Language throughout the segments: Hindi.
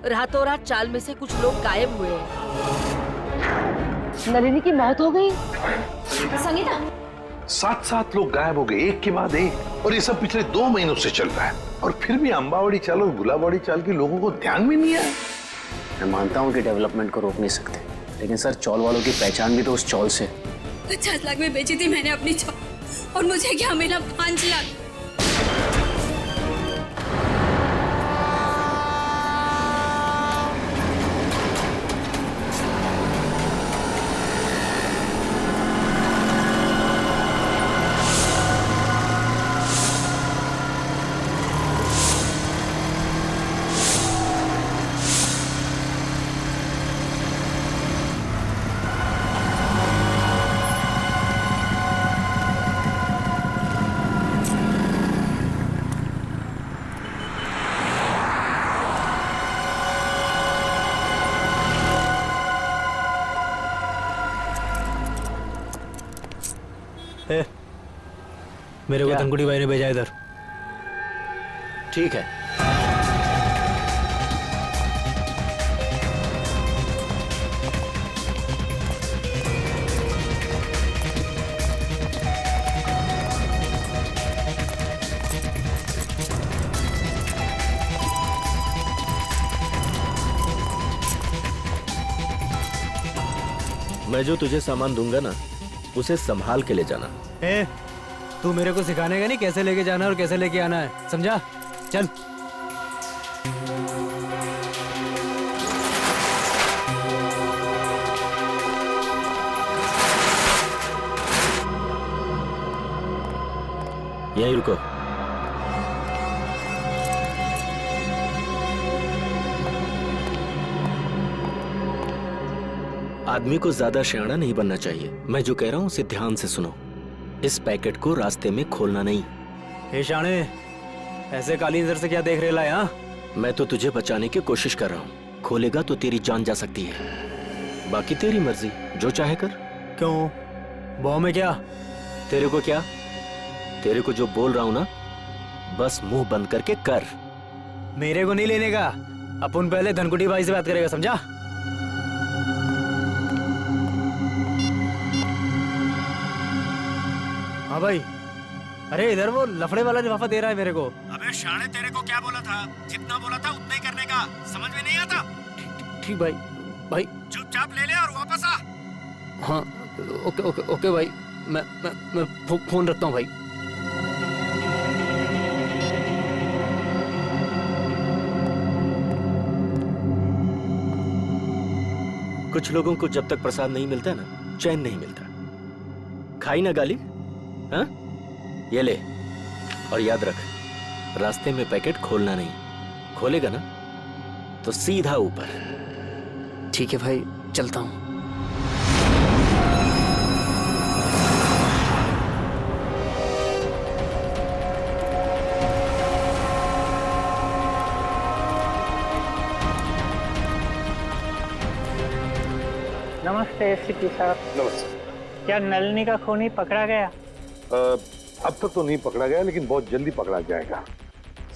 रातों रात चाल में से कुछ लोग गायब हुए हैं। नलिनी की मौत हो गई। संगीता, 7 लोग गायब हो गए, एक के बाद एक, और ये सब पिछले 2 महीनों से चल रहा है। और फिर भी अंबावड़ी चाल और गुलाबवाड़ी चाल के लोगों को ध्यान में नहीं आया। मैं मानता हूँ कि डेवलपमेंट को रोक नहीं सकते, लेकिन सर चौल वालों की पहचान भी तो उस चौल से। 50 लाख में बेची थी मैंने अपनी चौल, और मुझे क्या मिला? 5 लाख। मेरे को धनकुटी भाई ने भेजा इधर। ठीक है, मैं जो तुझे सामान दूंगा ना, उसे संभाल के ले जाना। तू मेरे को सिखाने का नहीं कैसे लेके जाना और कैसे लेके आना है, समझा? चल। यहीं रुको। आदमी को ज्यादा शयाना नहीं बनना चाहिए। मैं जो कह रहा हूं उसे ध्यान से सुनो। इस पैकेट को रास्ते में खोलना नहीं। हे शाणे, ऐसे काली नजर से क्या देख रहे ला? मैं तो तुझे बचाने की कोशिश कर रहा हूँ। खोलेगा तो तेरी जान जा सकती है। बाकी तेरी मर्जी, जो चाहे कर। क्यों? बॉ में क्या? तेरे को क्या? तेरे को जो बोल रहा हूँ ना, बस मुंह बंद करके कर। मेरे को नहीं लेने का। अपन पहले धनकुटी भाई से बात करेगा, समझा? हाँ भाई। अरे इधर वो लफड़े वाला लिफाफा दे रहा है मेरे को। अबे शाणे, तेरे को क्या बोला था? जितना बोला था उतना ही करने का। समझ में नहीं आता? ठीक भाई। भाई चुपचाप ले ले और वापस आ। हाँ ओके ओके ओके भाई। मैं फोन रखता हूँ भाई। कुछ लोगों को जब तक प्रसाद नहीं मिलता ना, चैन नहीं मिलता। खाई ना गाली? हाँ? ये ले, और याद रख, रास्ते में पैकेट खोलना नहीं। खोलेगा ना तो सीधा ऊपर। ठीक है भाई, चलता हूँ। नमस्ते एसपी साहब। नमस्ते। क्या नलिनी का खूनी पकड़ा गया? अब तक तो नहीं पकड़ा गया, लेकिन बहुत जल्दी पकड़ा जाएगा।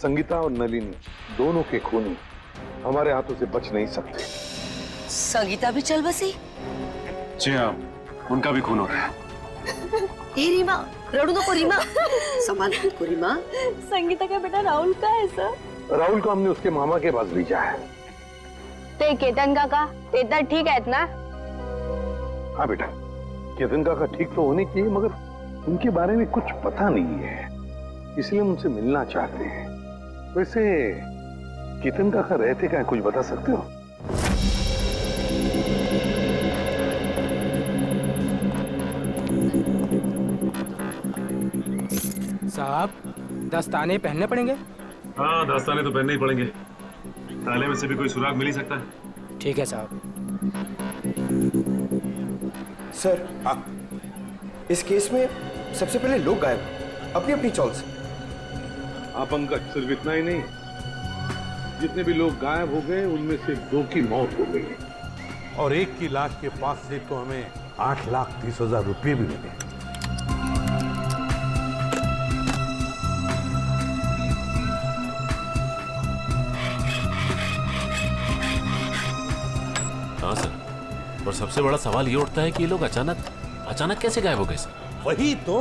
संगीता और नलिनी दोनों के खूनी हमारे हाथों से बच नहीं सकते। संगीता भी चल बसी? जी हाँ, उनका भी खून हो रहा है। ए रीमा, रड़ू नको रीमा। संभाल खुद को रीमा। संगीता का बेटा राहुल का है सर। राहुल को हमने उसके मामा के पास भेजा है। ते केतन काका, ते ठीक आहेत ना? हाँ बेटा, केतन काका ठीक तो होने चाहिए, मगर उनके बारे में कुछ पता नहीं है, इसलिए हम उनसे मिलना चाहते हैं। वैसे केतन काका रहते क्या, कुछ बता सकते हो? साहब, दस्ताने पहनने पड़ेंगे? हाँ, दस्ताने तो पहनने ही पड़ेंगे। ताले में से भी कोई सुराग मिल ही सकता है। ठीक है साहब। सर, इस केस में सबसे पहले लोग गायब, अपनी अपनी चॉल से। हाँ पंकज, सिर्फ इतना ही नहीं, जितने भी लोग गायब हो गए उनमें से 2 की मौत हो गई, और एक की लाश के पास से तो हमें 8,30,000 रुपये भी मिले। और सबसे बड़ा सवाल ये उठता है कि ये लोग अचानक कैसे गायब हो गए सर? वही तो,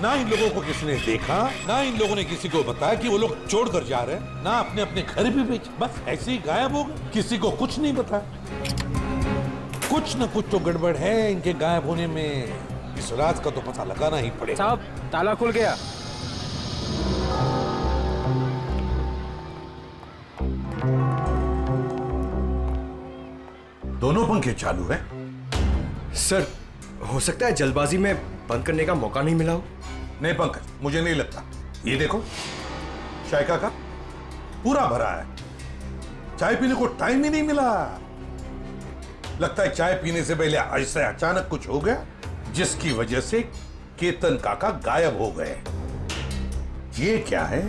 ना इन लोगों को किसी ने देखा, ना इन लोगों ने किसी को बताया कि वो लोग छोड़ कर जा रहे हैं, ना अपने अपने घर भी बेचे, बस ऐसे ही गायब हो गए, किसी को कुछ नहीं बताया। कुछ न कुछ तो गड़बड़ है इनके गायब होने में, इस राज का तो पता लगाना ही पड़ेगा। साहब ताला खुल गया। दोनों पंखे चालू हैं। सर हो सकता है जल्दबाजी में बंद करने का मौका नहीं मिला हो। नहीं पंकज, मुझे नहीं लगता। ये देखो, चाय का कप पूरा भरा है, चाय पीने को टाइम ही नहीं मिला। लगता है चाय पीने से पहले ऐसे अचानक कुछ हो गया जिसकी वजह से केतन काका गायब हो गए। ये क्या है?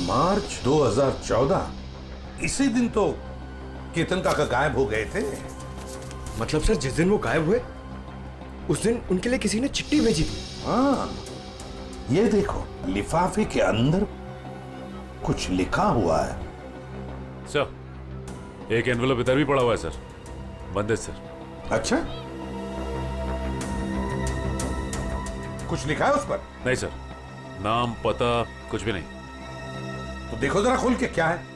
मार्च 2014, इसी दिन तो केतन काका गायब हो गए थे। मतलब सर जिस दिन वो गायब हुए उस दिन उनके लिए किसी ने चिट्ठी भेजी थी। हाँ, ये देखो, लिफाफे के अंदर कुछ लिखा हुआ है। सर, एक एनवेलप इधर भी पड़ा हुआ है सर, बंद है सर। अच्छा, कुछ लिखा है उस पर? नहीं सर, नाम पता कुछ भी नहीं। तो देखो जरा खोल के क्या है।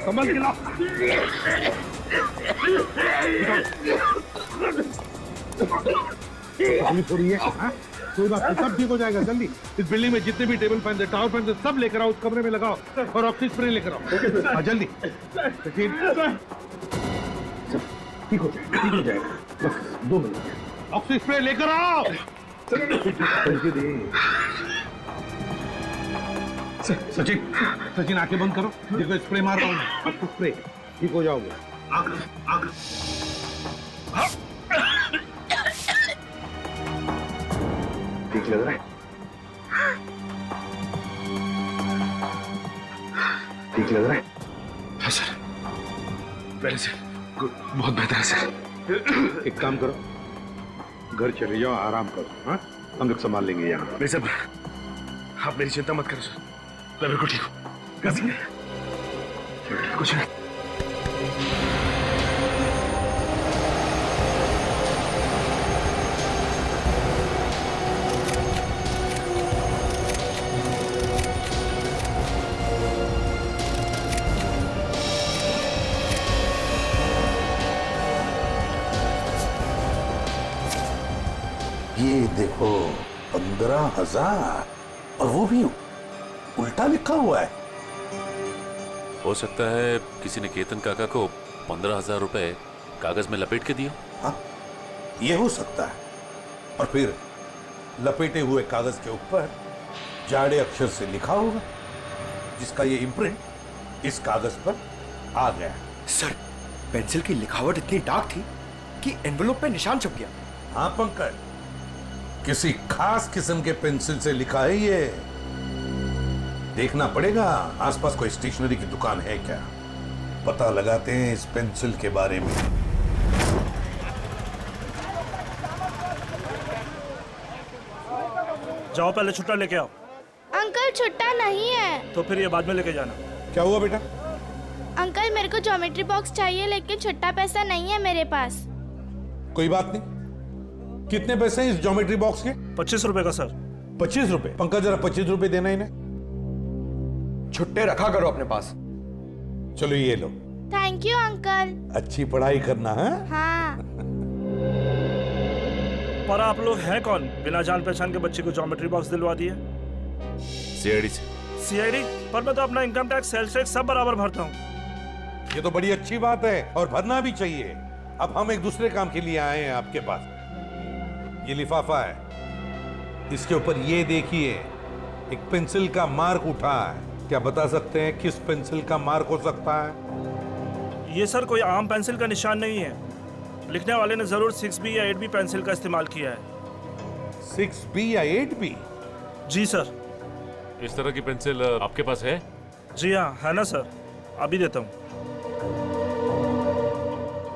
संभल के लाओ। तकलीफ हो रही है? हाँ? कोई बात नहीं, सब ठीक हो जाएगा जल्दी। इस बिल्डिंग में जितने भी टेबल फैन थे, टावर फैन थे, सब लेकर आओ, उस कमरे में लगाओ और ऑक्सीजन स्प्रे लेकर आओ। हाँ जल्दी। ठीक हो जाएगा, बस 2 मिनट। ऑक्सीजन स्प्रे लेकर आओ। सचिन आंखें बंद करो, देखो स्प्रे मार रहा हूँ। आपको स्प्रे, ठीक हो जाओगे। ठीक लग रहा है? ठीक लग रहा है? हाँ सर, पहले से बहुत बेहतर है सर। एक काम करो, घर चले जाओ, आराम करो। हाँ, हम लोग संभाल लेंगे यहाँ। नहीं सर, आप मेरी चिंता मत करो सर, मैं बिल्कुल ठीक हूँ। कुछ नहीं। ये देखो, 15,000, और वो भी उल्टा लिखा हुआ है। हो सकता है किसी ने केतन काका को 15,000 रुपए कागज में लपेट के दिया। हाँ, ये हो सकता है। और फिर लपेटे हुए कागज के ऊपर जाड़े अक्षर से लिखा होगा, जिसका ये इम्प्रिंट इस कागज पर आ गया। सर, पेंसिल की लिखावट इतनी डार्क थी कि एनवेलप पे निशान छप गया। हाँ पंकज, किसी खास किस्म के पेंसिल से लिखा है ये। देखना पड़ेगा आसपास कोई स्टेशनरी की दुकान है क्या, पता लगाते हैं इस पेंसिल के बारे में। जाओ पहले छुट्टा लेके आओ। अंकल छुट्टा नहीं है। तो फिर ये बाद में लेके जाना। क्या हुआ बेटा? अंकल मेरे को ज्योमेट्री बॉक्स चाहिए, लेकिन छुट्टा पैसा नहीं है मेरे पास। कोई बात नहीं, कितने पैसे हैं इस ज्योमेट्री बॉक्स के? 25 रुपए का सर। 25 रुपए? पंकज जरा 25 रुपए देना इन्हें। छुट्टे रखा करो अपने पास। चलो ये लो। Thank you uncle. अच्छी पढ़ाई करना है। हाँ। पर आप लोग हैं कौन, बिना जान पहचान के बच्चे को ज्योमेट्री बॉक्स दिलवा दिए? सीआईडी से। सीआईडी? पर मैं तो अपना इनकम टैक्स, सेल्स टैक्स सब बराबर भरता हूँ। ये तो बड़ी अच्छी बात है और भरना भी चाहिए। अब हम एक दूसरे काम के लिए आए हैं आपके पास। ये लिफाफा है, इसके ऊपर ये देखिए, एक पेंसिल का मार्क उठा है। क्या बता सकते हैं किस पेंसिल का मार्क हो सकता है? ये सर कोई आम पेंसिल का निशान नहीं है। लिखने वाले ने जरूर 6B या 8B पेंसिल का इस्तेमाल किया है। 6B या 8B? जी सर। इस तरह की पेंसिल आपके पास है? जी हाँ, है ना सर, अभी देता हूँ।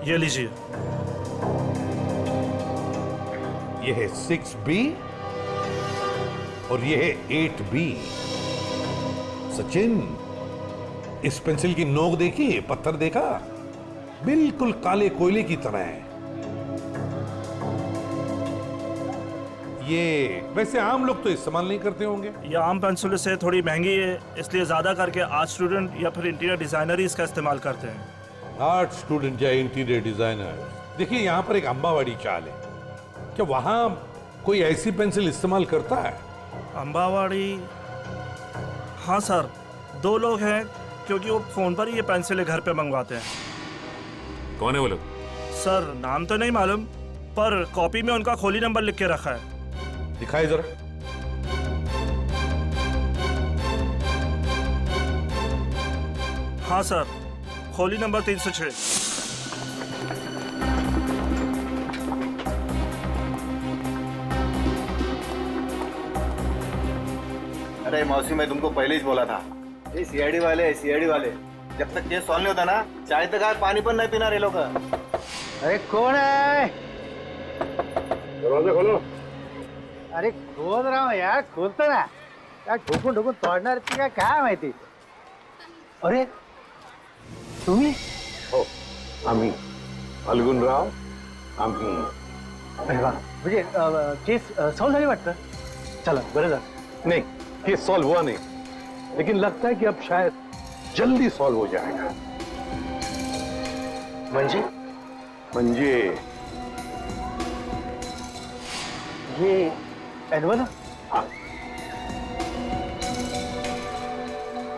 ये लीजिए। ये है 6B और ये है 8B। सचिन, इस पेंसिल की नोक देखी, पत्थर देखा, बिल्कुल काले कोयले की तरह है। ये वैसे आम लोग तो इस्तेमाल नहीं करते होंगे। ये आम पेंसिल से थोड़ी महंगी है, इसलिए ज्यादा करके आर्ट स्टूडेंट या फिर इंटीरियर डिजाइनर ही इसका इस्तेमाल करते हैं। आर्ट स्टूडेंट या इंटीरियर डिजाइनर। देखिए यहाँ पर एक अंबावाड़ी चाल है, क्या वहां कोई ऐसी पेंसिल इस्तेमाल करता है? अंबावाड़ी? हाँ सर, 2 लोग हैं, क्योंकि वो फोन पर ही ये पेंसिलें घर पे मंगवाते हैं। कौन है वो लोग? सर नाम तो नहीं मालूम, पर कॉपी में उनका खोली नंबर लिख के रखा है। दिखाई जरा। हाँ सर, खोली नंबर 306। अरे मौसी, मैं तुमको पहले ही बोला था, ये सीआईडी वाले जब तक केस सॉल्व नहीं होता ना, चाय तक आए पानी पर नहीं पीना रे लोग। अरे कौन है? दरवाजा खोलो। अरे खोल रहा हूँ यार, खोलतो ना यार, ठोकून ठोकून तोडणार ती काय माहिती। अरे तुम्ही? हो, आम्ही फाल्गुनराव, आम्ही। अरे वा, म्हणजे केस सॉल्व झाली वाटतं। चला बरं झालं। नहीं, केस सॉल्व हुआ नहीं, लेकिन लगता है कि अब शायद जल्दी सॉल्व हो जाएगा। म्हणजे ये एनवल? हाँ,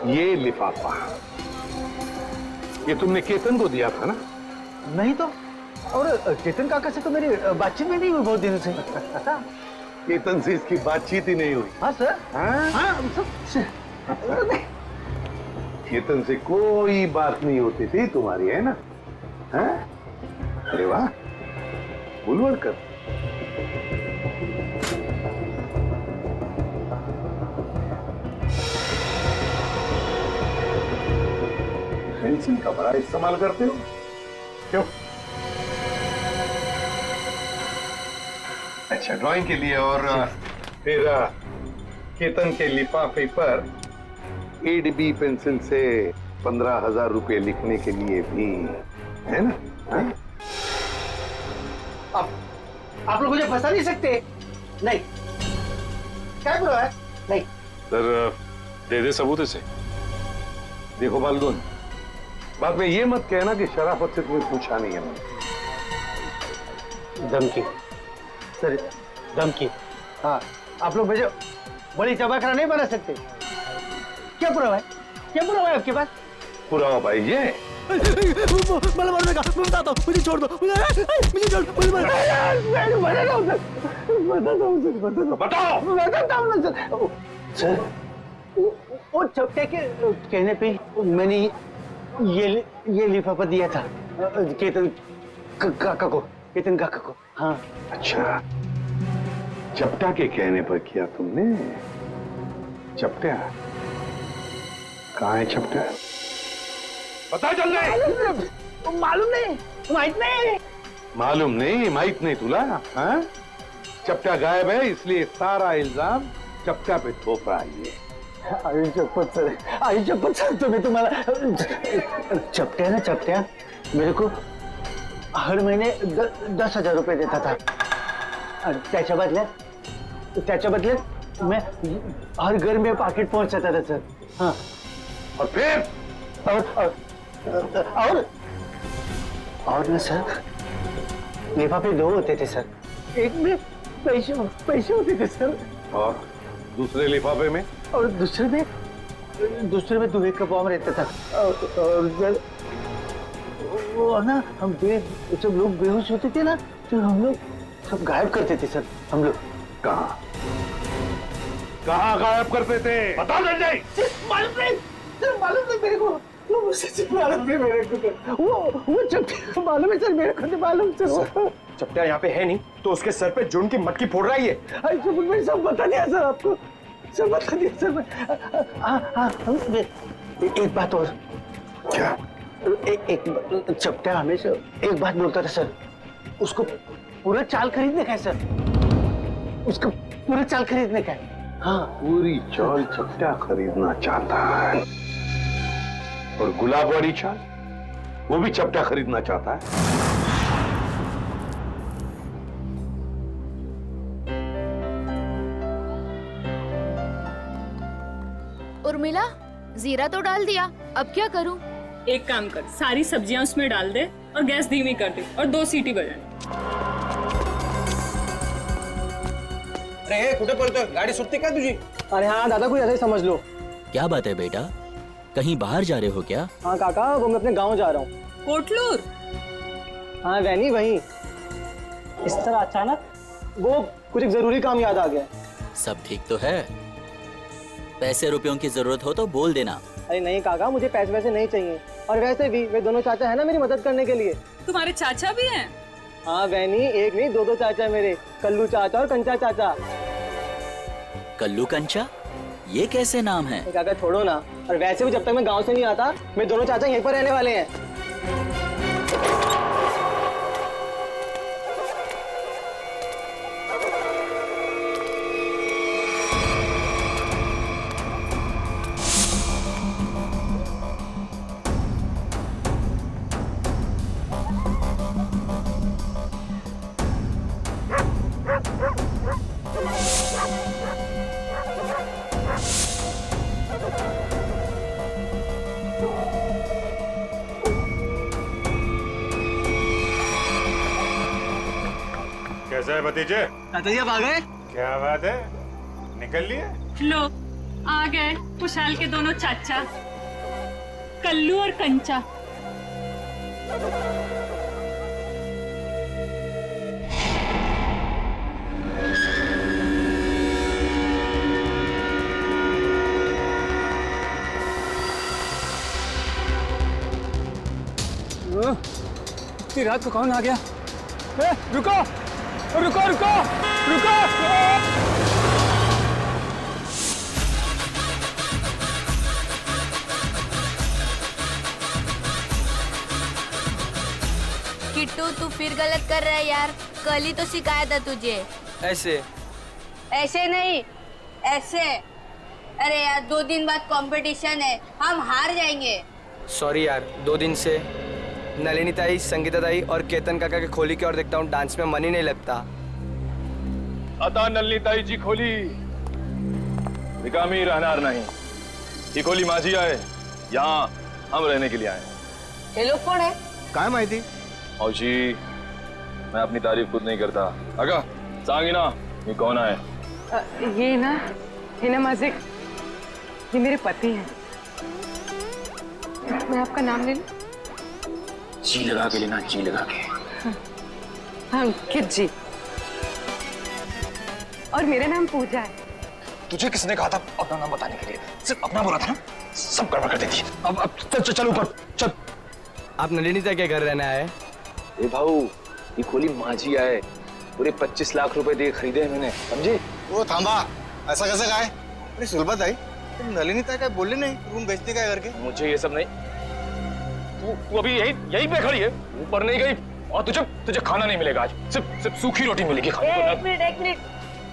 ये लिफाफा, ये तुमने केतन को दिया था ना? नहीं तो, और केतन काका से तो मेरी बातचीत में नहीं हुई बहुत दिनों से। केतन से इसकी बातचीत ही नहीं हुई। हाँ सर। हाँ केतन से कोई बात नहीं होती थी तुम्हारी, है ना? हाँ? अरे वाह, बुलवर कर। पेंसिल का बड़ा इस्तेमाल करते हो क्यों? अच्छा, ड्राइंग के लिए। और फिर केतन के लिफाफे पर 8B पेंसिल से 15,000 रुपए लिखने के लिए भी, है ना? हाँ? आप लोग मुझे फंसा नहीं सकते। नहीं, क्या बुरा है? नहीं सर, दे दे सबूत इसे। देखो फाल्गुन, बाद में ये मत कहना कि शराफत से तुम्हें पूछा नहीं है मैंने। धमकी सर, धमकी। हाँ, आप लोग मुझे बड़ी चबाकरा नहीं बना सकते। क्या पुरावा है? क्या पुरावा है आपके पास? पुरावा भाई ये मला मारू नका, मैं बताता हूँ, मुझे छोड़ दो, मुझे छोड़, बताओ सर। वो चपटे के कहने पे मैंने ये लिफाफा दिया था केतन काका को। केतन काका को। हाँ। अच्छा, चपटा के कहने पर किया तुमने? चपटा कहाँ है? चपटा पता चल गए? मालूम नहीं, मालूम नहीं, माहित नहीं तुला? हाँ? चपटा गायब है, इसलिए सारा इल्जाम चपटा पे थोप रहा है ये। आई चप्पत सर, तुम्हें तुम्हारा चपटा ना, चपटा मेरे को हर महीने 10,000 रुपए देता था। त्याच्या बदल्यात मैं हर घर में पाकिट पहुंचाता था सर। हाँ, और फिर और ना सर, लिफाफे 2 होते थे सर। एक में पैसे होते थे सर, और दूसरे लिफाफे में? और दूसरे में दुबे का बॉम्ब रहता था। और वो ना, जब लोग बेहोश होते थे ना, तो हम लोग सब गायब करते थे सर। हम लोग कहाँ गायब करते थे? बता संजय। मालूम नहीं मेरे को। वो सच मालूम है मेरे को, वो चपटा मालूम है सर, मेरे को तो मालूम सर। चपटा यहाँ पे है नहीं तो उसके सर पे जून की मटकी फोड़ रहा है ये। मैंने सब बता दिया सर आपको, सब बता दिया सर। एक बात और। क्या? एक चपटा हमेशा एक बात बोलता था सर, उसको पूरा चाल खरीदने का है सर, उसको पूरा चाल खरीदने का है। हाँ, पूरी चाल चपटा खरीदना चाहता है, और गुलाब वाली चाल वो भी चपटा खरीदना चाहता है। उर्मिला, जीरा तो डाल दिया, अब क्या करूं? एक काम कर, सारी सब्जियां उसमें डाल दे और गैस धीमी कर दे और 2 सीटी बजाए। अरे कुठे पळतोय? गाडी सुटते का तुझी? अरे हाँ दादा, कोई ऐसा ही समझ लो। क्या बात है बेटा, कहीं बाहर जा रहे हो क्या? हाँ काका, वो मैं अपने गांव जा रहा हूँ। कोटलूर? हाँ वैनी, वहीं। इस तरह अचानक वो कुछ एक जरूरी काम याद आ गया। सब ठीक तो है? पैसे रुपयों की जरूरत हो तो बोल देना। अरे नहीं काका, मुझे पैसे वैसे नहीं चाहिए, और वैसे भी वे दोनों चाचा है ना मेरी मदद करने के लिए। तुम्हारे चाचा भी हैं? हाँ वैनी, एक नहीं दो चाचा मेरे, कल्लू चाचा और कंचा चाचा। कल्लू कंचा, ये कैसे नाम है? काका छोड़ो ना, और वैसे भी जब तक मैं गांव से नहीं आता मेरे दोनों चाचा यहीं पर रहने वाले हैं। कैसा है भतीजे? चाचा आप आ गए? क्या बात है, निकल लिए? लो, आ गए खुशहाल के दोनों चाचा, कल्लू और कंचा। इतनी रात को कौन आ गया? रुको रुको रुको रुको! किट्टू, तू फिर गलत कर रहा है यार, कल ही तो सिखाया था तुझे। ऐसे ऐसे नहीं, ऐसे। अरे यार 2 दिन बाद कंपटीशन है, हम हार जाएंगे। सॉरी यार, 2 दिन से नलिनी ताई, संगीता ताई और केतन काका के खोली की ओर देखता हूँ, डांस में मन ही नहीं लगता। आता नलिनी ताई जी खोली, रिकामी रहनार नहीं। ही खोली माझी आहे, यहाँ हम रहने के लिए आए। ये लोग कौन है? काय माहिती? मावशी, मैं अपनी तारीफ खुद नहीं करता। अगा सांगी ना, ये कौन है? ये ना माझे, ये मेरे पति हैं। मैं आपका नाम ले लूं? जी लगा के लेना, जी लगा के। हाँ, अंकित जी। और मेरा नाम पूजा है। तुझे किसने कहा था अपना नाम बताने के लिए? सिर्फ अपना बोला था ना, सब गड़बड़ कर देती है। अब चल ऊपर चल। आप नलिनी ताई के घर रहने आए? ए भाऊ, ये खोली माझी आहे, पूरे 25 लाख रुपए दे खरीदे हैं मैंने, समझे? वो थांबा, ऐसा कैसे कहा है? अरे सुलभा ताई, तुम नलिनी ताई का बोले नहीं रूम बेचने का करके? मुझे ये सब नहीं। तू अभी यहीं पे खड़ी है, ऊपर नहीं गई, और तुझे खाना नहीं मिलेगा आज, सिर्फ सूखी रोटी मिलेगी खाने को। एक मिनट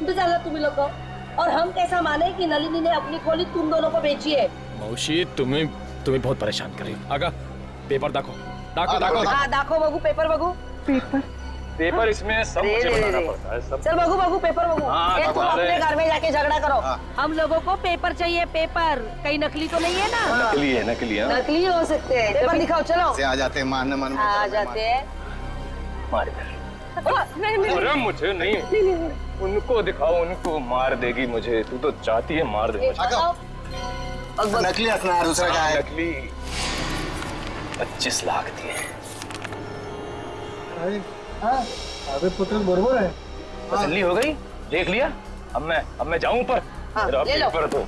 इंतजार तुम लोग को। और हम कैसा माने कि नलिनी ने अपनी खोली तुम दोनों को बेची है? मौशी, तुम्हें बहुत परेशान कर रही हो। आगा पेपर दाखो बगू, पेपर बगू। पेपर इसमें सब मुझे बताना पड़ता है, सब। चल बगू पेपर बगू। तुम अपने घर में जाके झगड़ा करो। हम लोगों को पेपर चाहिए, पेपर। कहीं नकली तो नहीं है ना? नकली है। नकली हो सकते हैं, पेपर दिखाओ। चलो आ जाते हैं, मान आ जाते हैं। मार दे। अरे मुझे नहीं, उनको दिखाओ, उनको मार देगी मुझे। तू तो चाहती है मार दे मुझे। नकली हंसना है, दूसरा क्या है? नकली 25 लाख दिए। अबे पुत्र बरोबर है। तसल्ली हो गई, देख लिया। अब मैं जाऊं ऊपर? ले लो। पेपर दो,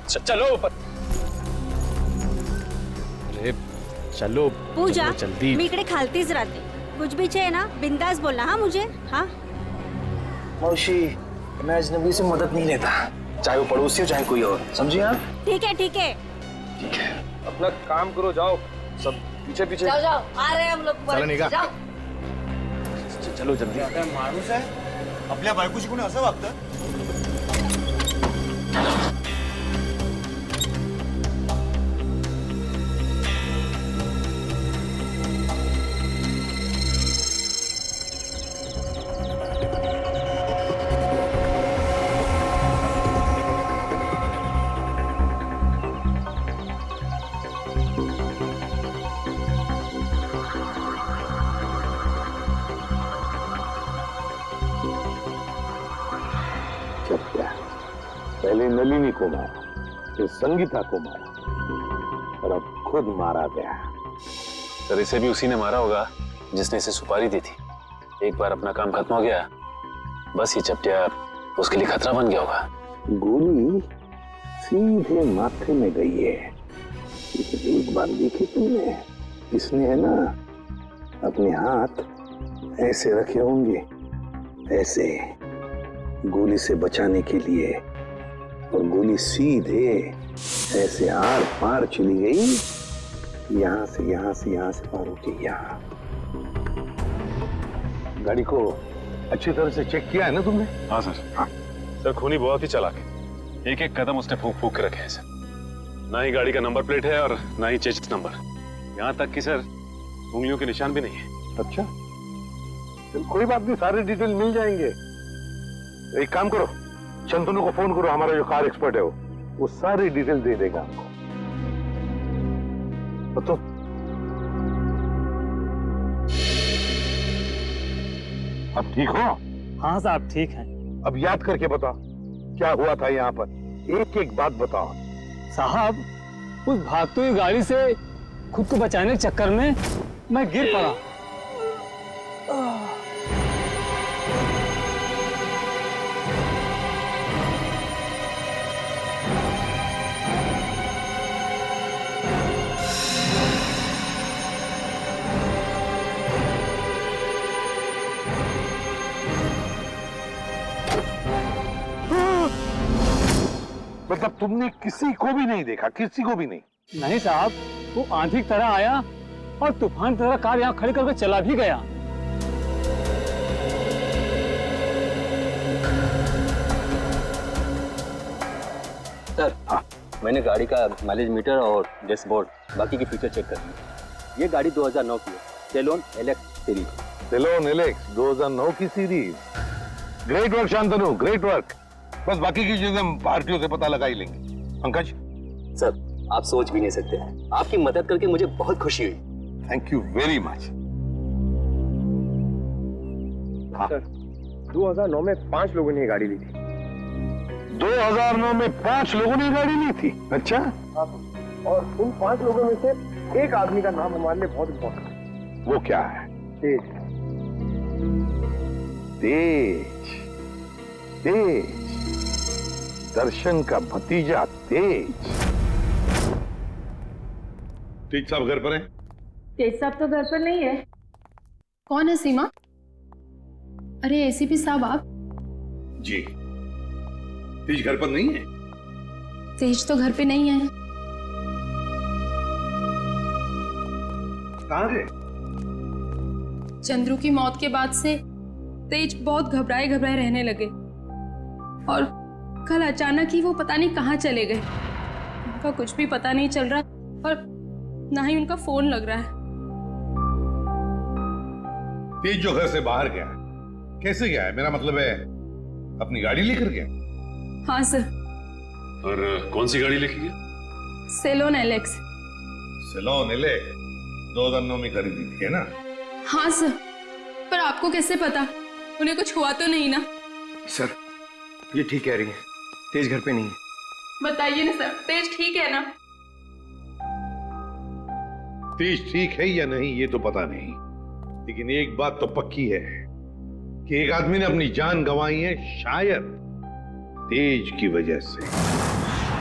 चलो ऊपर। अरे चलो पूजा चलो जल्दी. मी इकडे खालतीच राहते. कुछ भी चाहिए ना बिंदास बोलना हाँ मुझे. हाँ मौशी मैं अजनबी से मदद नहीं लेता, चाहे वो पड़ोसी हो चाहे कोई और, समझिए आप. ठीक है ठीक है. ठीक है. अपना काम करो, जाओ सब पीछे पीछे. जाओ जाओ आ रहे हैं हम लोग. चला निघा. जाओ. चलो जल्दी. माणूस आहे आपल्या बायकोशी कोणी असं वागतं? पहले नलिनी को मारा, फिर संगीता को मारा और अब खुद मारा गया. सर इसे भी उसी ने मारा होगा जिसने इसे सुपारी दी थी. एक बार अपना काम खत्म हो गया, बस ये चपटिया उसके लिए खतरा बन गया होगा. गोली सीधे माथे में गई है. एक बार देखी तुमने, इसने है ना अपने हाथ ऐसे रखे होंगे, ऐसे गोली से बचाने के लिए, और गोली सीधे ऐसे आर पार चली गई, यहां से पार होके यहाँ. गाड़ी को अच्छी तरह से चेक किया है ना तुमने? हाँ सर. हाँ सर, खूनी बहुत ही चालाक है. एक एक कदम उसने फूक फूक के रखे हैं सर. ना ही गाड़ी का नंबर प्लेट है और ना ही चेचिस नंबर. यहाँ तक कि सर उंगलियों के निशान भी नहीं है. अच्छा चल कोई बात नहीं, सारे डिटेल मिल जाएंगे. एक काम करो, शंतनु को फोन करो, हमारा जो कार एक्सपर्ट है वो सारी डिटेल दे देगा हमको. तो अब ठीक हो? हाँ साहब ठीक है. अब याद करके बताओ क्या हुआ था यहाँ पर, एक एक बात बताओ. साहब उस भागती हुई गाड़ी से खुद को बचाने के चक्कर में मैं गिर पड़ा. मतलब तुमने किसी को भी नहीं देखा? किसी को भी नहीं? नहीं साहब, वो आंधी की तरह आया और तूफान की तरह कार यहाँ खड़ी करके चला भी गया. सर हाँ, मैंने गाड़ी का माइलेज मीटर और डैशबोर्ड बाकी के फीचर चेक कर लिए. ये गाड़ी 2009 की है, सेलोन एलेक्स सीरीज. सेलोन एलेक्स 2009 की series. Great work Shantanu, great work. बस बाकी की चीजें हम पार्टियों से पता लगा ही लेंगे. पंकज सर आप सोच भी नहीं सकते, आपकी मदद करके मुझे बहुत खुशी हुई. Thank you very much. Sir 2009 में 5 लोगों ने गाड़ी ली थी. 2009 में 5 लोगों ने गाड़ी ली थी? अच्छा. और उन 5 लोगों में से एक आदमी का नाम हमारे लिए बहुत इम्पोर्टेंट है. वो क्या है? तेज. तेज. तेज, दर्शन का भतीजा तेज. तेज साहब घर पर हैं? तेज साहब तो घर पर नहीं है. कौन है सीमा? अरे एसीपी साहब आप? जी. तेज घर पर नहीं है? तेज तो घर पे नहीं है. कहाँ है? चंद्रू की मौत के बाद से तेज बहुत घबराए रहने लगे और कल अचानक ही वो पता नहीं कहाँ चले गए. उनका कुछ भी पता नहीं चल रहा और ना ही उनका फोन लग रहा है. तेज जो घर से बाहर गया कैसे गया है? मेरा मतलब है अपनी गाड़ी लेकर गया? हाँ सर. और कौन सी गाड़ी लेके गया? Salon Alex. सेलोन एलेक्स 2009 में खरीदी थी है ना? हाँ सर, पर आपको कैसे पता? उन्हें कुछ हुआ तो नहीं ना? सर ये ठीक कह रही है, तेज घर पे नहीं है. बताइए ना सर, तेज ठीक है ना? तेज ठीक है या नहीं ये तो पता नहीं, लेकिन एक बात तो पक्की है कि एक आदमी ने अपनी जान गंवाई है, शायद तेज की वजह से.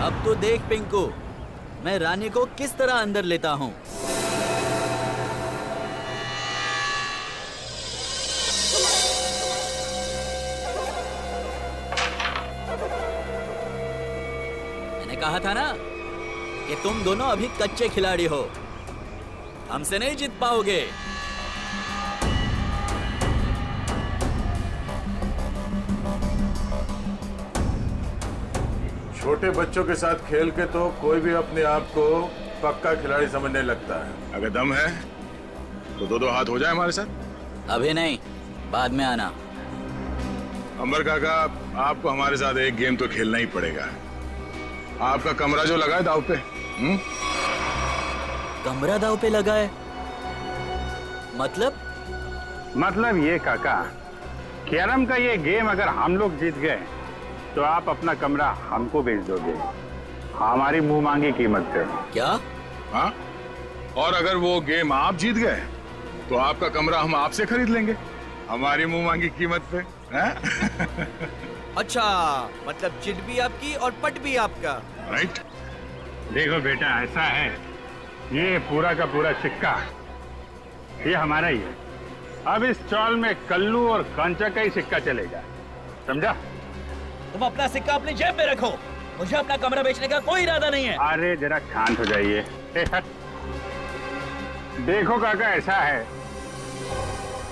अब तो देख पिंकू, मैं रानी को किस तरह अंदर लेता हूँ। मैंने कहा था ना कि तुम दोनों अभी कच्चे खिलाड़ी हो, हमसे नहीं जीत पाओगे। छोटे बच्चों के साथ खेल के तो कोई भी अपने आप को पक्का खिलाड़ी समझने लगता है। अगर दम है तो दो दो हाथ हो जाए हमारे साथ। अभी नहीं, बाद में आना। अंबर काका, आपको हमारे साथ एक गेम तो खेलना ही पड़ेगा। आपका कमरा जो लगा है दाव पे। कमरा दाव पे लगा है? मतलब ये काका, कैरम का ये गेम अगर हम लोग जीत गए तो आप अपना कमरा हमको बेच दोगे, हमारी मुंह मांगी कीमत पे। क्या? हाँ, और अगर वो गेम आप जीत गए तो आपका कमरा हम आपसे खरीद लेंगे, हमारी मुंह मांगी कीमत पे। अच्छा, मतलब चिट भी आपकी और पट भी आपका। राइट। देखो बेटा, ऐसा है, ये पूरा का पूरा सिक्का ये हमारा ही है। अब इस चौल में कल्लू और कांचा का ही सिक्का चलेगा, समझा? तुम अपना सिक्का अपनी जेब में रखो, मुझे अपना कमरा बेचने का कोई इरादा नहीं है। अरे जरा शांत हो जाइए। देखो काका, ऐसा है,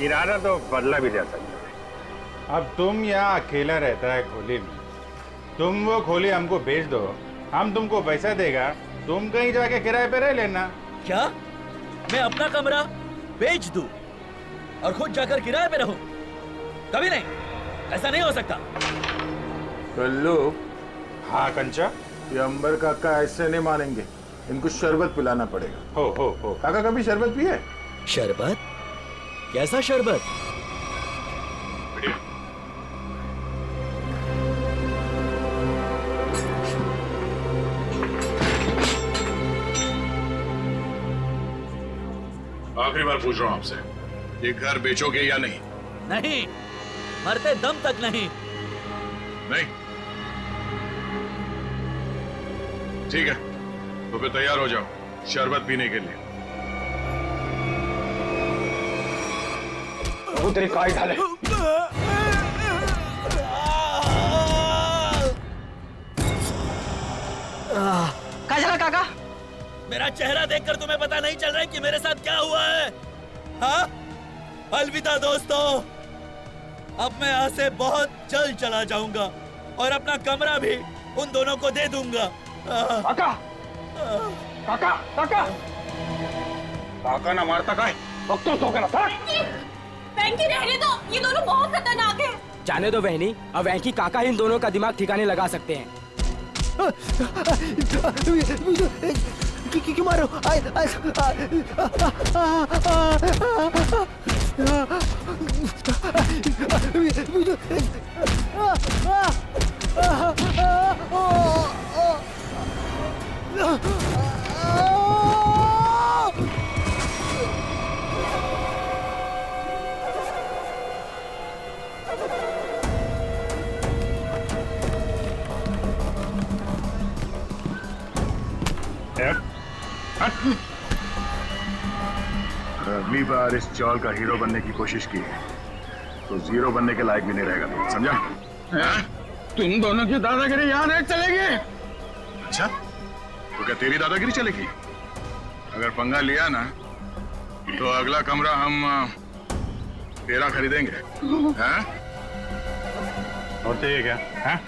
इरादा तो बदला भी जा सकता है। अब तुम यहाँ अकेला रहता है खोली में, तुम वो खोली हमको बेच दो, हम तुमको पैसा देगा, तुम कहीं जाके किराए पे रह लेना। क्या मैं अपना कमरा बेच दूं और खुद जाकर किराए पे रहूं? कभी नहीं, ऐसा नहीं हो सकता। कल्लू। हाँ कंचा? ये अंबर काका ऐसे नहीं मानेंगे, इनको शरबत पिलाना पड़ेगा। हो काका कभी शरबत पिए? शरबत? कैसा शरबत? आखिरी बार पूछ रहा हूँ आपसे, ये घर बेचोगे या नहीं? नहीं, मरते दम तक नहीं। नहीं? ठीक है, तो फिर तैयार हो जाओ शरबत पीने के लिए। वो तेरी काय ढाले। काजला काका, मेरा चेहरा देखकर तुम्हें पता नहीं चल रहा है कि मेरे साथ क्या हुआ है? हाँ? अलविदा दोस्तों, अब मैं यहाँ से बहुत जल्द चला जाऊंगा और अपना कमरा भी उन दोनों को दे दूंगा। काका, काका, काका, काका ना मारता का है, वक्त तो करा था। वेंकी रहने दो, ये दोनों बहुत खतरनाक हैं। जाने दो बहनी, अब वेंकी काका इन दोनों का दिमाग ठिकाने लगा सकते हैं। क्यों मारो? अगली बार इस चौल का हीरो बनने की कोशिश की तो जीरो बनने के लायक भी नहीं रहेगा, समझा? तुम दोनों की दादागिरी यहाँ नहीं चलेगी। अच्छा, तो क्या तेरी दादागिरी चलेगी? अगर पंगा लिया ना तो अगला कमरा हम तेरा खरीदेंगे। हैं? और चाहिए क्या? हैं?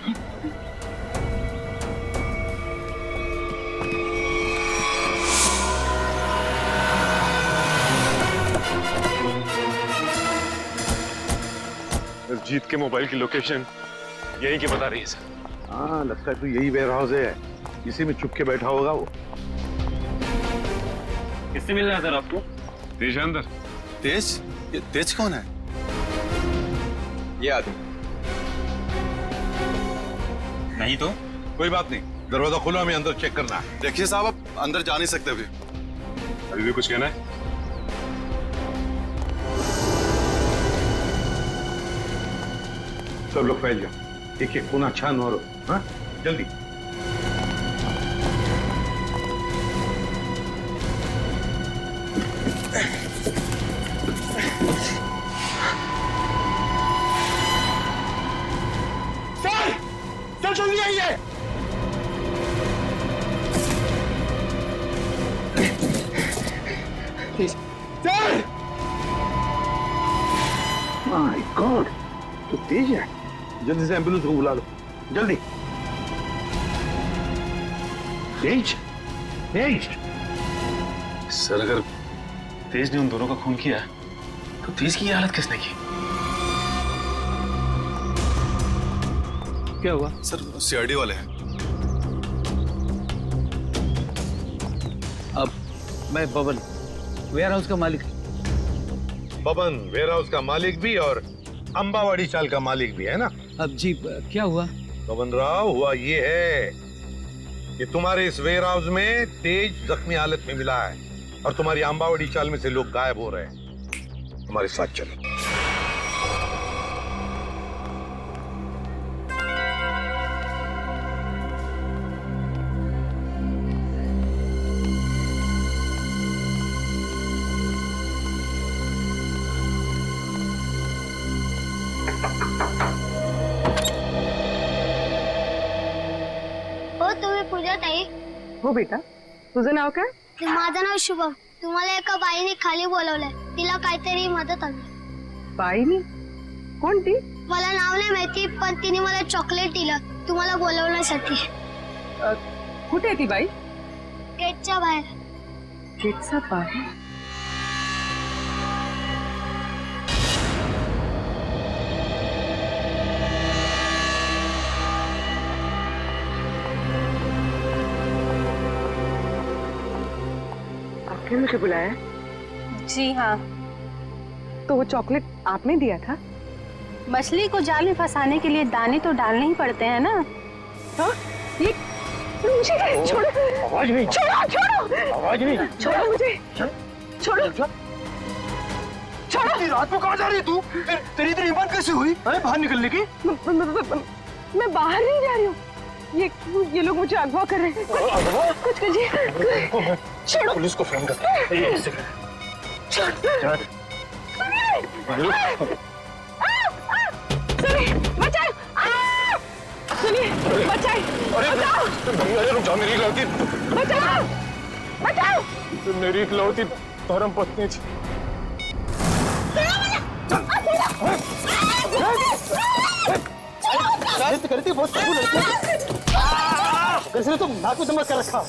जीत के मोबाइल की लोकेशन यही की बता रही है सर। हाँ, लगता है तो यही वेयर हाउस है, इसी में चुप के बैठा होगा वो। किससे मिलना है सर आपको? तेज अंदर। तेज? ये तेज कौन है? ये आदमी नहीं तो कोई बात नहीं, दरवाजा खोलो, हमें अंदर चेक करना है। देखिए साहब, आप अंदर जा नहीं सकते अभी। अभी भी कुछ कहना है? सब लोग फैल जाओ, एक एक कोना छान मारो। हाँ, जल्दी। सर! माय गॉड, तो तेज है। जल्दी से एम्बुलेंस को बुला लो, जल्दी। तेज, तेज। सर अगर तेज ने उन दोनों का खून किया तो तेज की ये हालत किसने की? क्या हुआ? सर सीआईडी वाले हैं। अब मैं बबन, वेयर हाउस का मालिक। बबन वेयर हाउस का मालिक भी और अंबावाड़ी चाल का मालिक भी है ना? अब जी क्या हुआ? बबन राव, हुआ ये है कि तुम्हारे इस वेयर हाउस में तेज जख्मी हालत में मिला है और तुम्हारी अंबावाड़ी चाल में से लोग गायब हो रहे हैं। हमारे साथ चलो। हो तुम्ही पूजा ताई? हो बेटा, तुझं नाव काय? माझं नाव शुभम. तुम्हाला एका बाईने खाली बोलवलंय, तिला काहीतरी मदत हवी. बाईनी? कोणती? मला नाव नाही माहिती, पण तिने मला चॉकलेट दिलं तुम्हाला बोलवण्यासाठी. कुठे आहे ती बाई? गेटच्या बाहेर. गेटच्या बाहेर? आपने मुझे बुलाया? जी हाँ। तो वो चॉकलेट आपने दिया था? मछली को जाल में फंसाने के लिए दाने तो डालने ही पड़ते हैं ना। हाँ? ये मुझे छोड़ो। आवाज नहीं। छोड़ो, छोड़ो। आवाज नहीं। छोड़ो मुझे। छोड़ो। छोड़ो। रात को कहाँ जा रही है तू? तेरी इतनी हिम्मत कैसे हुई? अरे बाहर निकलने की? मैं बाहर नहीं जा रही हूँ। ये लोग मुझे अगवा कर रहे हैं। कुछ कीजिए। छोड़ो। पुलिस को फोन कर। एक सेकंड। सुनिए, बचाओ! सुनिए, बचाओ! अरे रुक जाओ, मेरी इकलौती। बचाओ! बचाओ! मेरी इकलौती धर्म पत्नी थी। करती बहुत कैसे तुम नाक में दमक कर रखा?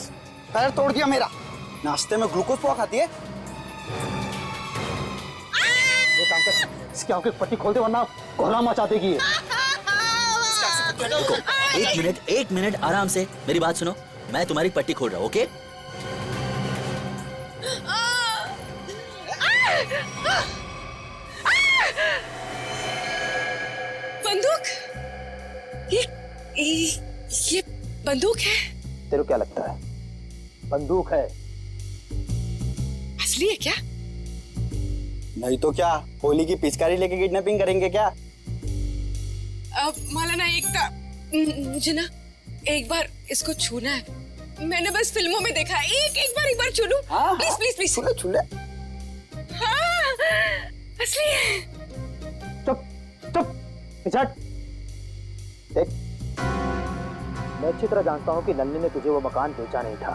पैर तोड़ दिया मेरा। नाश्ते में ग्लूकोज पोहा खाती है। ये काम कर, इसकी आंखें पट्टी खोल दे वरना कोहरा मचा देगी। देखो, एक मिनट आराम से मेरी बात सुनो। मैं तुम्हारी पट्टी खोल रहा हूँ, ओके? बंदूक? ये बंदूक है? तेरे को क्या लगता है? बंदूक है। असली है क्या? नहीं तो क्या, होली की पिचकारी लेके किडनैपिंग करेंगे क्या? अब माला ना मुझे ना एक बार इसको छूना है। मैंने बस फिल्मों में देखा है। एक बार छू लूं? Please please please. छूले। हाँ, असली है। चुप। पिछड़। देख, मैं अच्छी तरह जानता हूँ कि नन्नी ने तुझे वो मकान बेचा नहीं था।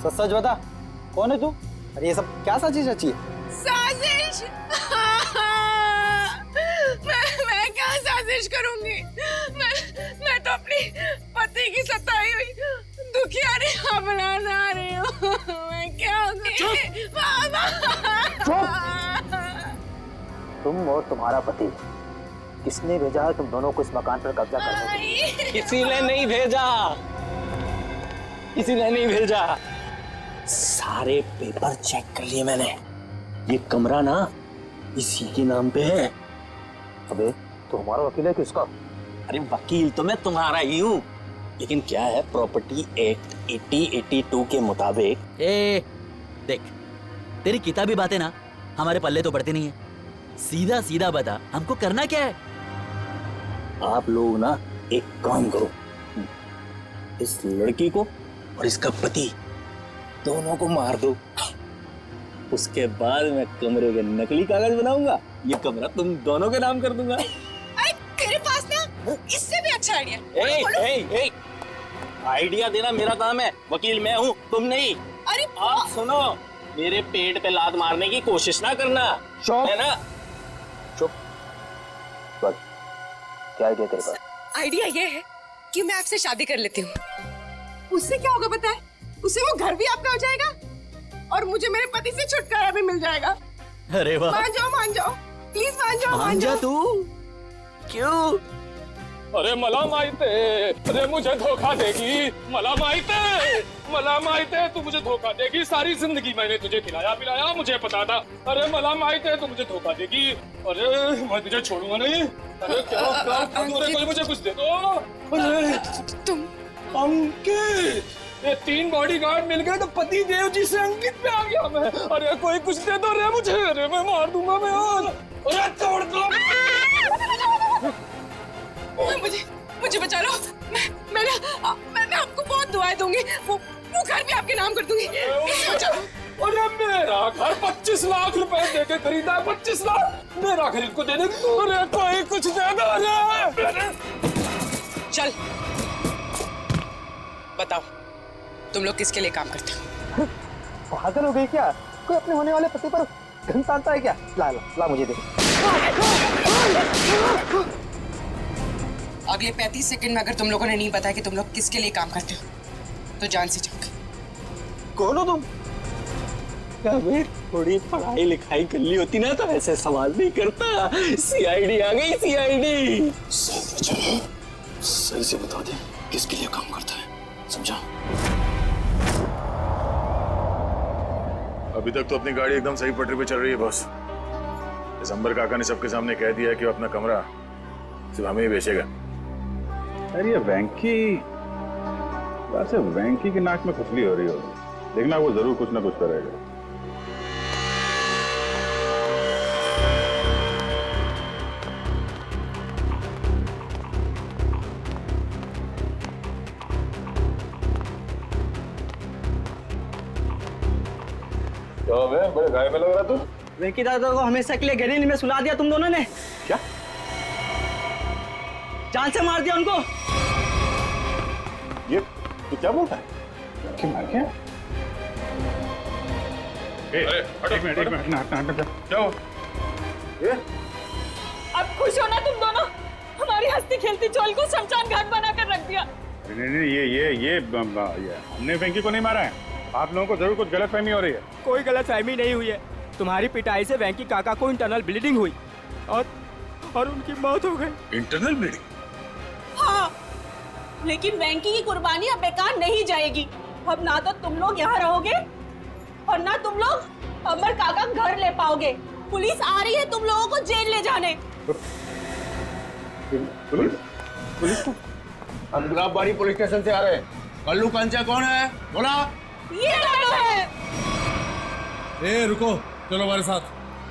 सच बता, कौन है तू? अरे ये सब क्या साजिश रची है? साजिश? मैं क्या साजिश करूंगी? मैं तो अपनी पति की सताई हुई दुखियारी हमला ना रही हूँ। मैं क्या होगी? तुम और तुम्हारा पति, किसने भेजा है तुम दोनों को इस मकान पर कब्जा करने के लिए? किसी ने नहीं भेजा, किसी ने नहीं भेजा। सारे पेपर चेक कर लिए मैंने। ये कमरा ना इसी के नाम पे है। अबे तो हमारा वकील है किसका? अरे वकील तो मैं तुम्हारा ही हूँ, लेकिन क्या है, प्रॉपर्टी एक्ट 8082 के मुताबिक। देख, तेरी किताबी बातें ना हमारे पल्ले तो पड़ती नहीं है। सीधा सीधा बता, हमको करना क्या है? आप लोग ना एक काम करो, इस लड़की को और इसका पति दोनों को मार दो। उसके बाद मैं कमरे के नकली कागज बनाऊंगा, ये कमरा तुम दोनों के नाम कर दूंगा। अरे तेरे पास ना इससे भी अच्छा आइडिया। आइडिया देना मेरा काम है, वकील मैं हूँ, तुम नहीं। अरे आप सुनो, मेरे पेट पे लात मारने की कोशिश ना करना, है ना? चुप। बस क्या आइडिया तेरे पास? आइडिया ये है कि मैं आपसे शादी कर लेती हूँ। उससे क्या होगा पता है? उससे वो घर भी आपका हो जाएगा और मुझे मेरे पति से छुटकारा भी मिल जाएगा। अरे वाह, मान जाओ प्लीज, मान जाओ। तू क्यों? अरे मला माहिते, अरे मुझे धोखा देगी, मला माहिते तू मुझे धोखा देगी। सारी जिंदगी मैंने तुझे खिलाया पिलाया, मुझे पता था। अरे मला माहिते तू मुझे धोखा देगी। अरे मैं तुझे छोड़ूंगा नहीं। अरे क्या कोई मुझे कुछ दे दो। अरे तुम अंकित, ये 3 बॉडीगार्ड मिल गए तो पति देव जी से अंकित पे आ गया मैं। अरे कोई कुछ दे दो रे मुझे, अरे मैं मार दूंगा मैं आज। अरे छोड़ दो मुझे बचा लो। मैं आपको बहुत दुआएं दूंगी। वो घर भी आपके नाम कर दूंगी। अरे मेरा घर 25 लाख रुपए दे के खरीदा, 25 लाख मेरा खरीद को दे दे। अरे कोई कुछ दे दो। अरे चल बताओ, तुम लोग किसके लिए काम करते हो? पागल हो गई क्या? कोई अपने होने वाले पति पर घन तानता है क्या? ला मुझे दे। अगले 35 सेकंड में अगर तुम लोगों ने नहीं बताया कि तुम लोग किसके लिए काम करते हो तो जान से जाओगे। कौन हो तुम? अबे थोड़ी पढ़ाई लिखाई कर ली होती ना तो ऐसे सवाल नहीं करता। सीआईडी आ गई, सीआईडी। चलो सही से बता दे किसके लिए काम करता है, समझा? अभी तक तो अपनी गाड़ी एकदम सही पटरी पे चल रही है बॉस। दिसंबर काका ने सबके सामने कह दिया है कि वो अपना कमरा सिर्फ हमें ही बेचेगा। अरे ये वेंकी की नाक में खुजली हो रही होगी, देखना वो जरूर कुछ ना कुछ करेगा। तो बड़े गाय में लग रहा तू। वेंकी दादा को हमेशा के लिए गरीब में सुला दिया तुम दोनों ने। क्या? जान से मार दिया उनको। ये तू क्या बोलता है? कि मार क्या? एक मिनट क्या हो? ये अब खुश हो ना तुम दोनों? हमारी हंसती खेलती चोल को शमशान घाट बनाकर रख दिया। नहीं ये हमने वेंकी को नहीं मारा है। आप लोगों को जरूर कुछ गलतफहमी हो रही है। कोई गलतफहमी नहीं हुई है। तुम्हारी पिटाई से वेंकी काका को इंटरनल ब्लीडिंग हुई और उनकी मौत हो गई। Internal bleeding? हाँ, लेकिन वेंकी की कुर्बानी अब बेकार नहीं जाएगी। अब ना तो तुम लोग यहाँ रहोगे और ना तुम लोग अमर काका घर ले पाओगे। पुलिस आ रही है तुम लोगों को जेल ले जाने। पुलिस? हम गुलाबबाड़ी पुलिस स्टेशन से आ रहे हैं। कल्लू कंचा कौन है? बोला। ये लालू है। ए रुको, चलो हमारे साथ।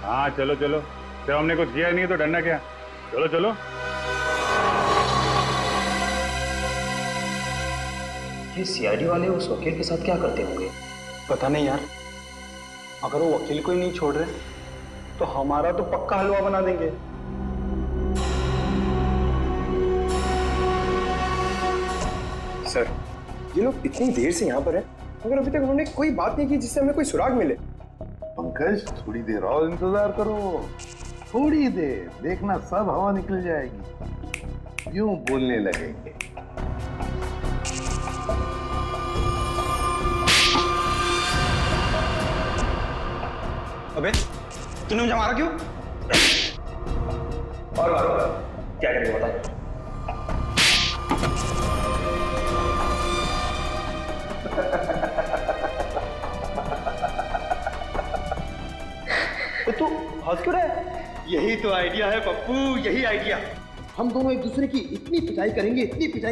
हाँ चलो चलो, जब हमने कुछ किया नहीं तो डरना क्या? चलो चलो। ये सीआईडी वाले उस वकील के साथ क्या करते होंगे? पता नहीं यार। अगर वो वकील को ही नहीं छोड़ रहे तो हमारा तो पक्का हलवा बना देंगे। सर, ये लोग इतनी देर से यहाँ पर हैं, मगर अभी तक उन्होंने कोई बात नहीं की जिससे हमें कोई सुराग मिले। पंकज थोड़ी देर और इंतजार करो, थोड़ी देर, देखना सब हवा निकल जाएगी, यूं बोलने लगेंगे। अबे तूने मुझे मारा क्यों? और मारो, क्या करेंगे बता? तू हंस क्यों रहा है? यही तो आइडिया है पप्पू, यही आइडिया। हम दोनों एक दूसरे की इतनी पिटाई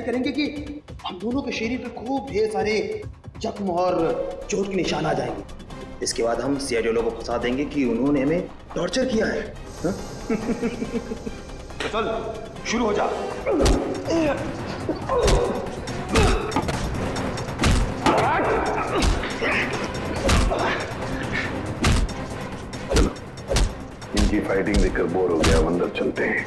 करेंगे कि हम दोनों के शरीर पे खूब ढेर सारे जख्म और चोट के निशान आ जाएंगे। इसके बाद हम सीआईडी वालों को फंसा देंगे कि उन्होंने हमें टॉर्चर किया है। तो चल शुरू हो जा। इनकी फाइटिंग देखकर बोर हो गया, अंदर चलते हैं।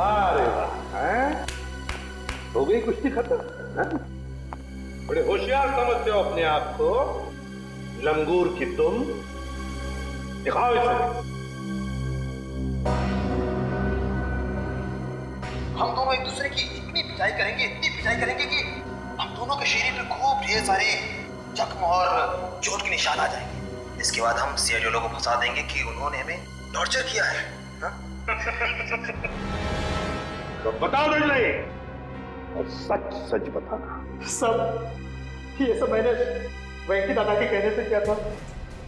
वाह रे वाह, हैं? हो गई कुश्ती खत्म, हैं? बड़े होशियार समझते हो अपने आप को, लंगूर की तुम। दिखाओ इसे। हम दोनों एक दूसरे की इतनी पिटाई करेंगे कि हम दोनों के शरीर पे खूब ढेर सारे जख्म और चोट के निशान आ जाएंगे। इसके बाद हम सीआईडी लोगों को फंसा देंगे कि उन्होंने हमें टॉर्चर किया है। तो बताओ दंडले, और सच सच बताना। सब ये सब मैंने वेंकी दादा के कहने से किया था।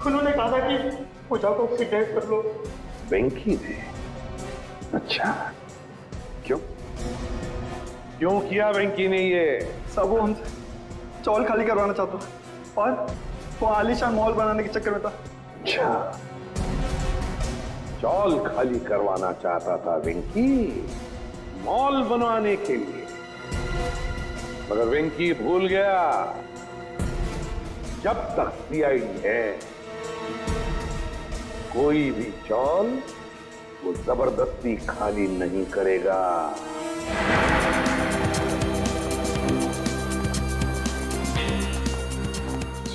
उन्होंने कहा था कि पूजा को किडनैप कर लो। वेंकी ने? अच्छा, क्यों क्यों किया वेंकी ने ये? सब वो हमसे चौल खाली करवाना चाहता था और वो आलीशान मॉल बनाने के चक्कर में था। अच्छा, चौल खाली करवाना चाहता था वेंकी, मॉल बनवाने के लिए। मगर वेंकी भूल गया, जब तक सीआईडी है कोई भी चौल वो जबरदस्ती खाली नहीं करेगा।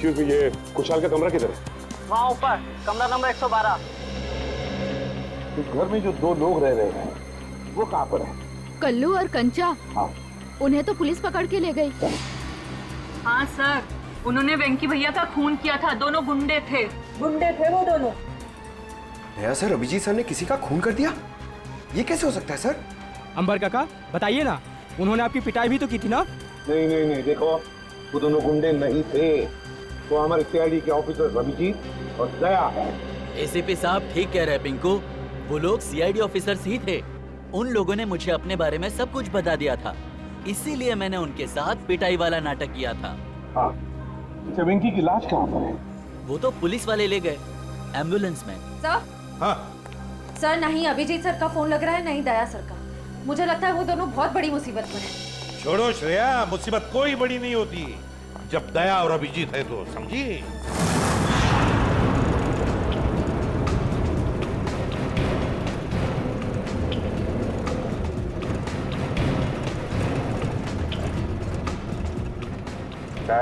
ये कुशाल का कमरा किधर है? वहाँ ऊपर, कमरा नंबर 112। इस घर में जो दो लोग रह रहे हैं वो कहाँ पर है? कल्लू और कंचा। हाँ। उन्हें तो पुलिस पकड़ के ले गई। हाँ सर, उन्होंने वेंकी भैया का खून किया था। दोनों गुंडे थे वो दोनों। नया सर, अभिजीत सर ने किसी का खून कर दिया? ये कैसे हो सकता है सर? अंबर काका बताइए ना, उन्होंने आपकी पिटाई भी तो की थी ना? नहीं नहीं नहीं, देखो वो दोनों गुंडे नहीं थे, वो हमारे सीआईडी के ऑफिसर अभिजीत और दया है। एसीपी साहब ठीक कह रहे हैं पिंकू, वो लोग सीआईडी ऑफिसर्स ही थे। उन लोगों ने मुझे अपने बारे में सब कुछ बता दिया था, इसीलिए मैंने उनके साथ पिटाई वाला नाटक किया था। हाँ, अच्छा वेंकी की लाश कहाँ पर है? वो तो पुलिस वाले ले गए एम्बुलेंस में। सर? हाँ सर, नहीं अभिजीत सर का फोन लग रहा है, नहीं दया सर का। मुझे लगता है वो दोनों बहुत बड़ी मुसीबत में हैं। छोड़ो श्रेया, मुसीबत कोई बड़ी नहीं होती जब दया और अभिजीत है तो, समझी?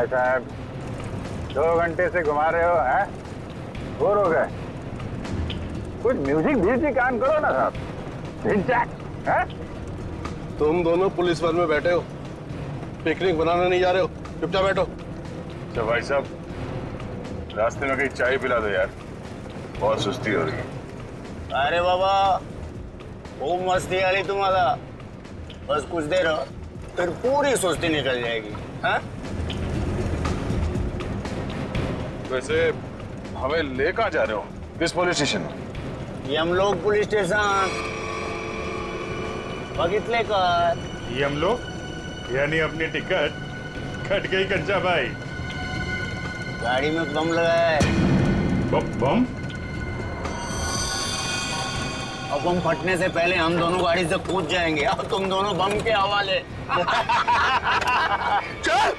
साहब 2 घंटे से घुमा रहे हो, हैं? बोर हो गए? कुछ म्यूजिक भी काम करो ना साहब। हैं? तुम दोनों पुलिस बल में बैठे हो, पिकनिक बनाने नहीं जा रहे हो, चुपचाप बैठो। अच्छा भाई साहब, रास्ते में कहीं चाय पिला दो यार, बहुत सुस्ती हो रही है। अरे बाबा, खूब मस्ती आ रही तुम्हारा। बस कुछ देर हो, फिर पूरी सुस्ती निकल जाएगी। हाँ? वैसे हमें ले कहाँ जा रहे हो? किस पुलिस स्टेशन? यमलोक पुलिस स्टेशन। बघितले का? यमलोक यानी अपनी टिकट कट गई कंचा भाई। गाड़ी में बम लगा है। बम? और बम फटने से पहले हम दोनों गाड़ी से कूद जाएंगे और तुम दोनों बम के हवाले। चल!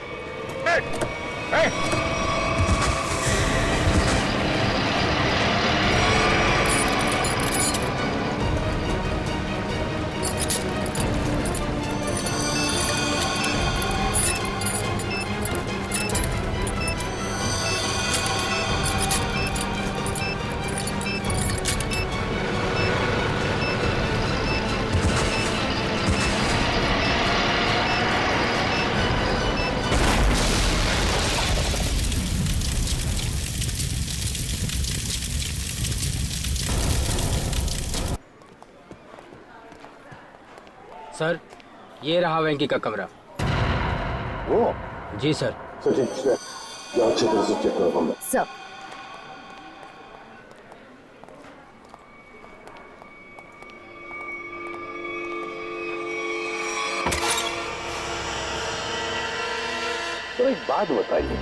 सर, ये रहा वेंकी का कमरा। वो? जी सर। अच्छी तरह से चेक करो कमरा। सर। तो एक बात बताइए,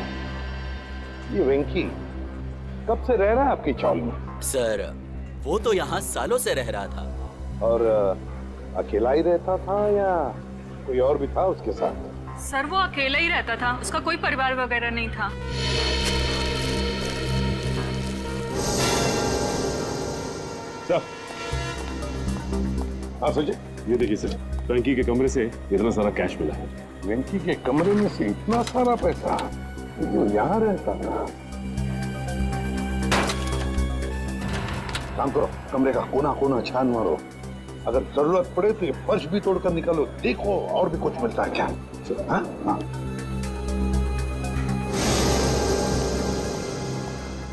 ये वेंकी कब से रह रहा है आपकी चौल में? सर, वो तो यहाँ सालों से रह रहा था। और अकेला ही रहता था या कोई और भी था उसके साथ? सर, वो अकेला ही रहता था, उसका कोई परिवार वगैरह नहीं था। हाँ सोचिए, ये देखिए सर, वेंकी के कमरे से इतना सारा कैश मिला है। वेंकी के कमरे में से इतना सारा पैसा जो यहाँ रहता था। काम करो, कमरे का कोना कोना छान मारो, अगर जरूरत पड़े तो ये फर्श भी तोड़कर निकालो, देखो और भी कुछ मिलता है क्या। हाँ? हाँ।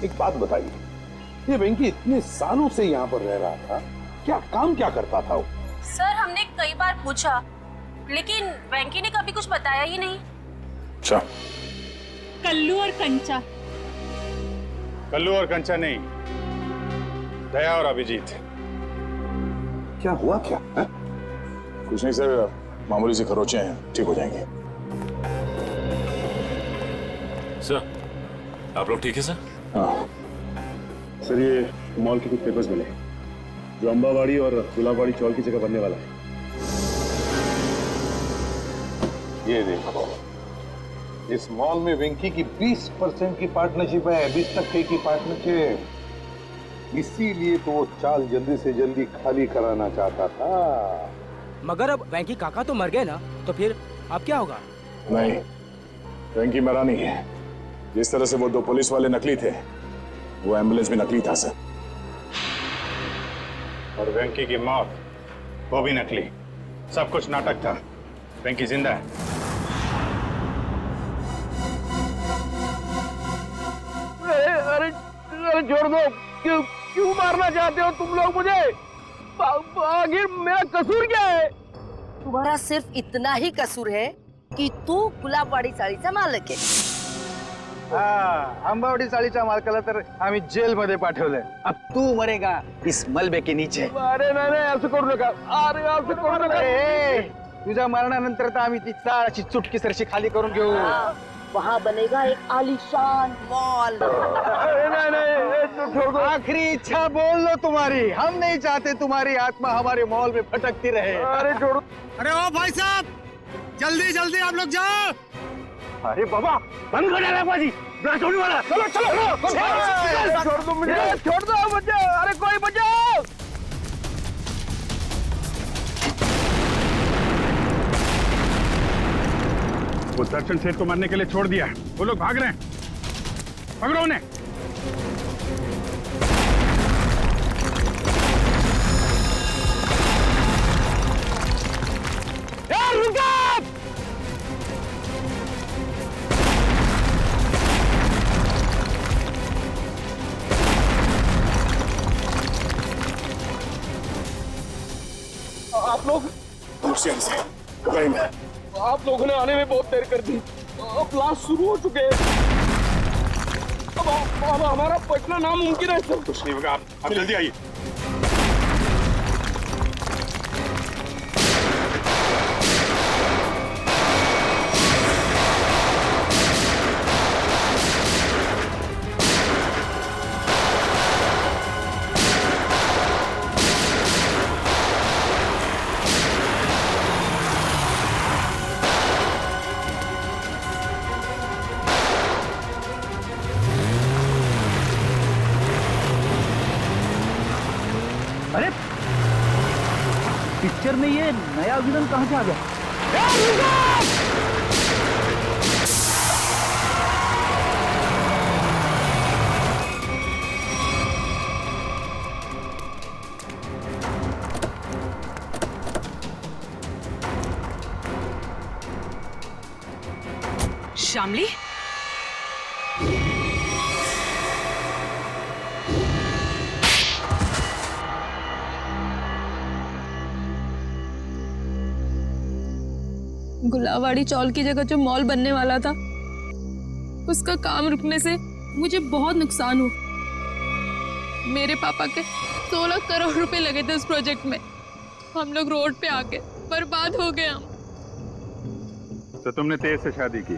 एक बात बताइए, ये वेंकी इतने सालों से यहाँ पर रह रहा था, क्या करता था वो? सर हमने कई बार पूछा, लेकिन वेंकी ने कभी कुछ बताया ही नहीं। अच्छा, कल्लू और कंचा। कल्लू और कंचा नहीं, दया और अभिजीत। क्या हुआ क्या है? कुछ नहीं सर, मामूली से खरोचे हैं, ठीक हो जाएंगे। सर, आप लोग ठीक है सर? हाँ सर, ये मॉल के कुछ पेपर्स मिले जो अंबावाड़ी और गुलाबवाड़ी चौल की जगह बनने वाला है। ये देखो, इस मॉल में वेंकी की 20% की पार्टनरशिप है, 20% की पार्टनरशिप। इसीलिए तो वो चाल जल्दी से जल्दी खाली कराना चाहता था। मगर अब वेंकी काका तो मर गए ना, तो फिर अब क्या होगा? नहीं, वेंकी मरा नहीं है। जिस तरह से वो 2 पुलिस वाले नकली थे, वो एम्बुलेंस भी नकली था सर। और वेंकी की मौत, वो भी नकली। सब कुछ नाटक था। वेंकी जिंदा है। अरे छोड़ दो, क्यों मारना चाहते हो तुम लोग मुझे? आखिर मेरा कसूर क्या है? तुम्हारा सिर्फ इतना ही कसूर है कि तू गुलाबवाडी चाळीचा मालक आहे। आंबावडी चाळीच्या मालकाला तर आम्ही जेल मध्ये पाठवलंय। अब तू मरेगा इस मलबे के नीचे। अरे नाही, असं करू नका। अरे असं करू नका। तुझ्या मरणानंतर तर आम्ही ती चाळाची चुटकी सरशी खाली करून घेऊ। वहाँ बनेगा एक आलीशान मॉल। आखिरी इच्छा बोल लो तुम्हारी। हम नहीं चाहते तुम्हारी आत्मा हमारे मॉल में भटकती रहे। अरे छोड़ो। अरे ओ भाई साहब, जल्दी जल्दी आप लोग जाओ। अरे बाबा, बंद कर डाला बाजी, छोड़ने वाला। चलो छोड़ दो मुझे, छोड़ दो मुझे। अरे कोई बचाओ। वो दर्शन सेठ को मारने के लिए छोड़ दिया, वो लोग भाग रहे हैं। पकड़ो उन्हें। आप लोग पकड़ेंगे। आप लोगों ने आने में बहुत देर कर दी। अब ब्लास्ट शुरू हो चुके हैं। अब हमारा बचना नामुमकिन है सर। कुछ नहीं होगा, आप जल्दी आइए। अरे पिक्चर में ये नया विलन कहाँ से आ गया? शामली, गुलाबवाड़ी चौल की जगह जो मॉल बनने वाला था, उसका काम रुकने से मुझे बहुत नुकसान हुआ। मेरे पापा के 16 करोड़ रुपए लगे थे उस प्रोजेक्ट में। हम लोग रोड पे आके बर्बाद हो गए हम। तो तुमने तेज से शादी की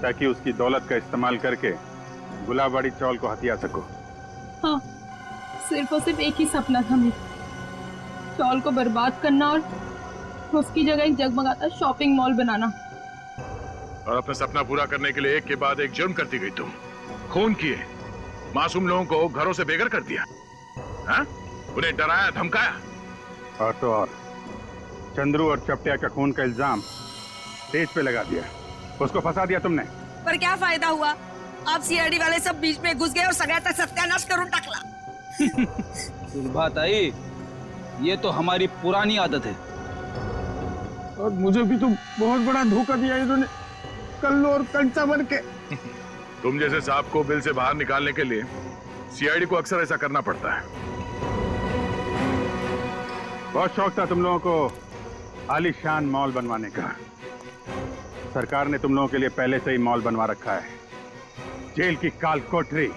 ताकि उसकी दौलत का इस्तेमाल करके गुलाबवाड़ी चौल को हथिया सको। हाँ, सिर्फ और सिर्फ एक ही सपना था मेरा, चौल को बर्बाद करना और उसकी जगह एक जगमगाता शॉपिंग मॉल बनाना। और अपना सपना पूरा करने के लिए एक के बाद एक जुर्म करती गई तुम। खून किए, मासूम लोगों को घरों से बेघर कर दिया, हाँ? उन्हें डराया धमकाया। और तो और चंद्रू और चपटिया का खून का इल्जाम तेज पे लगा दिया, उसको फंसा दिया तुमने। पर क्या फायदा हुआ? आप सीआईडी वाले सब बीच में घुस गए और सगळ्याचा सत्यानाश करून टाकला। सुलभाताई, ये तो हमारी पुरानी आदत है। और मुझे भी तो बहुत बड़ा धोखा दिया इन्होंने, कल्लू और कंचा बन के। तुम जैसे साहब को बिल से बाहर निकालने के लिए सीआईडी को अक्सर ऐसा करना पड़ता है। बहुत शौक था तुम लोगों को आलीशान मॉल बनवाने का। सरकार ने तुम लोगों के लिए पहले से ही मॉल बनवा रखा है। जेल की काल कोठरी